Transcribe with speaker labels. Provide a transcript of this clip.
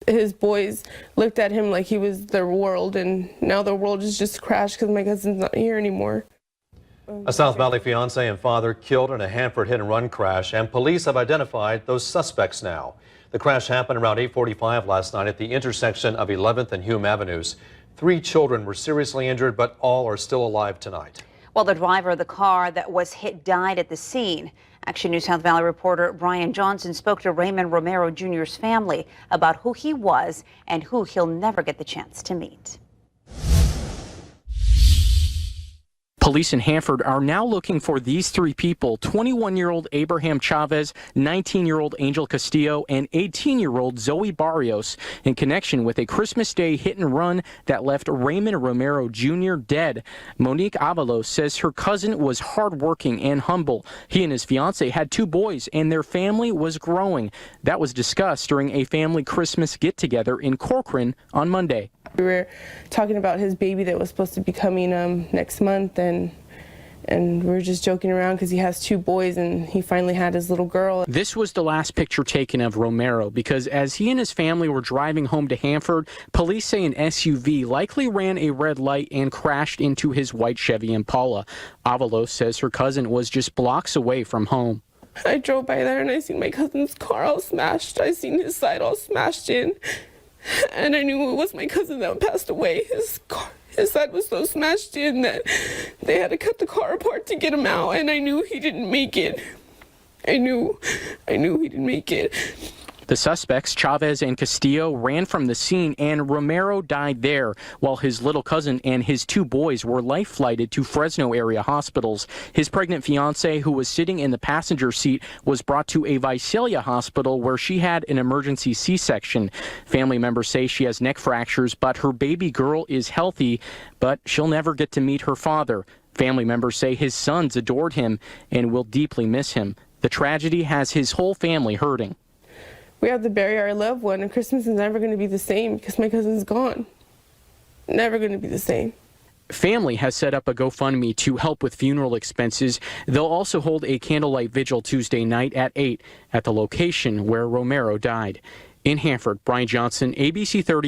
Speaker 1: His boys looked at him like he was their world, and now the world has just crashed because my cousin's not here anymore.
Speaker 2: A South Valley fiance and father killed in a Hanford hit-and-run crash, and police have identified those suspects now. The crash happened around 8:45 last night at the intersection of 11th and Hume Avenues. 3 children were seriously injured, but all are still alive tonight.
Speaker 3: Well, the driver of the car that was hit died at the scene. Action News South Valley reporter Brian Johnson spoke to Raymond Romero Jr.'s family about who he was and who he'll never get the chance to meet.
Speaker 4: Police in Hanford are now looking for these 3 people: 21-year-old Abraham Chavez, 19-year-old Angel Castillo, and 18-year-old Zoe Barrios in connection with a Christmas Day hit-and-run that left Raymond Romero Jr. dead. Monique Avalos says her cousin was hardworking and humble. He and his fiance had 2 boys, and their family was growing. That was discussed during a family Christmas get-together in Corcoran on Monday.
Speaker 1: We were talking about his baby that was supposed to be coming next month, and we were just joking around because he has 2 boys and he finally had his little girl.
Speaker 4: This was the last picture taken of Romero because as he and his family were driving home to Hanford, police say an SUV likely ran a red light and crashed into his white Chevy Impala. Avalos says her cousin was just blocks away from home.
Speaker 1: I drove by there and I seen my cousin's car all smashed. I seen his side all smashed in. And I knew it was my cousin that passed away. His side was so smashed in that they had to cut the car apart to get him out, and I knew he didn't make it. I knew he didn't make it.
Speaker 4: The suspects, Chavez and Castillo, ran from the scene, and Romero died there, while his little cousin and his 2 boys were life-flighted to Fresno area hospitals. His pregnant fiancée, who was sitting in the passenger seat, was brought to a Visalia hospital where she had an emergency C-section. Family members say she has neck fractures, but her baby girl is healthy, but she'll never get to meet her father. Family members say his sons adored him and will deeply miss him. The tragedy has his whole family hurting.
Speaker 1: We have to bury our loved one, and Christmas is never going to be the same because my cousin's gone. Never going to be the same.
Speaker 4: Family has set up a GoFundMe to help with funeral expenses. They'll also hold a candlelight vigil Tuesday night at 8 at the location where Romero died. In Hanford, Brian Johnson, ABC 30.